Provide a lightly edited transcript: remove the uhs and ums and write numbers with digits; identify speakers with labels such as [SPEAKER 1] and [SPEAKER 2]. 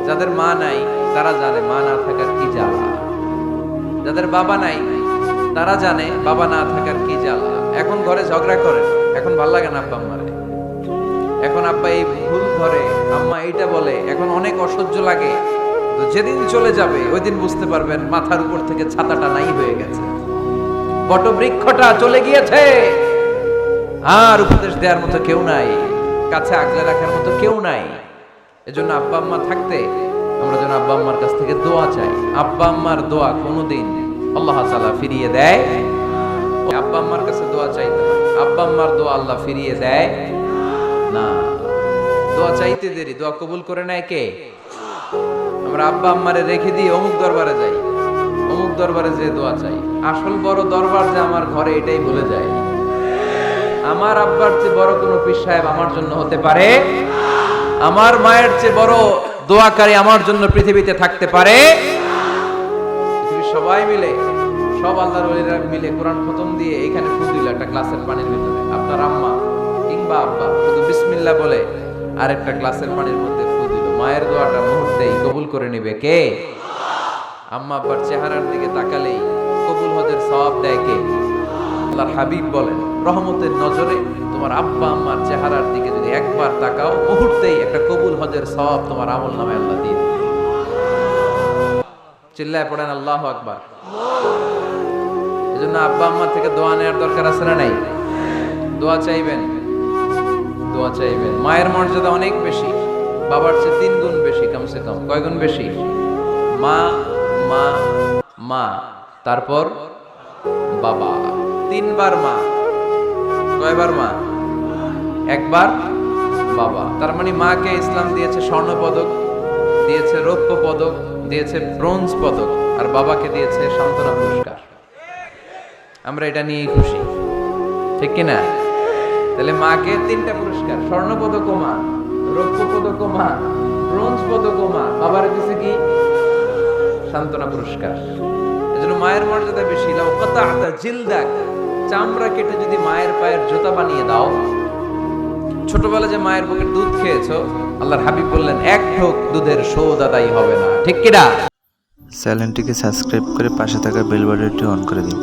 [SPEAKER 1] যাদের মা নাই তারা জানে মা না থাকার কি জ্বালা, যাদের বাবা নাই তারা জানে বাবা না থাকার কি জ্বালা। এখন ঘরে ঝগড়া করেন, এখন ভাল লাগে না আব্বা আম্মারে, এখন আব্বা এই ভুল ধরে, আম্মা এইটা বলে, এখন অনেক অসহ্য লাগে। তো যেদিন চলে যাবে ওই দিন বুঝতে পারবেন মাথার উপর থেকে ছাতাটা নাই হয়ে গেছে, বটবৃক্ষটা চলে গিয়েছে, আর উপদেশ দেওয়ার মতো কেউ নাই, কাছে আগলে রাখার মতো কেউ নাই। এজন্য আব্বা আম্মা থাকতে আমরা যেন আব্বা আম্মার কাছ থেকে দোয়া চাই। আব্বা আম্মার দোয়া কোনোদিন আল্লাহ তাআলা ফিরিয়ে দেয়। আব্বা আম্মার কাছে দোয়া চাইতে হয়, আব্বা আম্মার দোয়া আল্লাহ ফিরিয়ে দেয় না। দোয়া চাইতে দেরি, দোয়া কবুল করে নেয় কে? আমরা আব্বা আম্মারে রেখে দিয়ে অমুক দরবারে যাই, অমুক দরবারে যেয়ে দোয়া চাই। আসল বড় দরবার যে আমার ঘরে, এটাই ভুলে যায়। আমার আব্বার চেয়ে বড় কোনো পীর সাহেব আমার জন্য হতে পারে, আমার মায়ের চেয়ে বড় দোয়াকারী আমার জন্য পৃথিবীতে থাকতে পারে। পৃথিবীর সবাই মিলে, সব আল্লাহর ওলিরা মিলে কোরআন খতম দিয়ে এখানে ফু দিল একটা গ্লাসের পানির ভিতরে, আপনার আম্মা কিংবা আব্বা শুধু বিসমিল্লাহ বলে আরেকটা গ্লাসের পানির মধ্যে ফু দিল, মায়ের দোয়াটা মুহূর্তেই কবুল করে নেবে কে? আম্মা আব্বার চেহারার দিকে তাকালেই কবুল হজের সওয়াব দেয় কে? আল্লাহর হাবিব বলেন, রহমতের নজরে তোমার আব্বা আম্মার চেহারার দিকে যদি একবার তাকাও, মুহূর্তেই একটা কবুল হজের সওয়াব তোমার আমল নামে আল্লাহ দিয়ে দেবে। চিল্লায় পড়েন আল্লাহু আকবার। এজন্য আব্বা আম্মা থেকে দোয়া নেওয়ার দরকার আছে না নাই? দোয়া চাইবেন, দোয়া চাইবেন। মায়ের মর্যাদা অনেক বেশি, বাবার চেয়ে 3 গুণ বেশি, কমসে কম। কয় গুণ বেশি? মা মা মা, তারপর বাবা, 3 বার মা। কয়বার মা? একবার বাবা। তার মানে মাকে ইসলাম দিয়েছে স্বর্ণ পদক, দিয়েছে রৌপ্য পদক, দিয়েছে ব্রোঞ্জ পদক, আর বাবাকে দিয়েছে সান্ত্বনা পুরস্কার। আমরা এটা নিয়েই খুশি, ঠিক কিনা? তাহলে মাকে 3টা পুরস্কার, স্বর্ণ পদকও মা, রৌপ্য পদকও মা, ব্রোঞ্জ পদকও মা, বাবার কাছে কি? সান্ত্বনা পুরস্কার। এজন্য মায়ের মর্যাদা বেশি। লাউ কাতা'তা জিলদাক, চামড়া কেটে যদি মায়ের পায়ের জুতা বানিয়ে দাও। ছোটবেলা যে মায়ের বুকের দুধ খেয়েছো, আল্লাহর হাবিব বললেন 1 ঢোক দুধের শোধ আদায় হবে না, ঠিক কিনা?
[SPEAKER 2] চ্যানেলটিকে সাবস্ক্রাইব করে পাশে থাকা বেল বাটনটি অন করে দিন।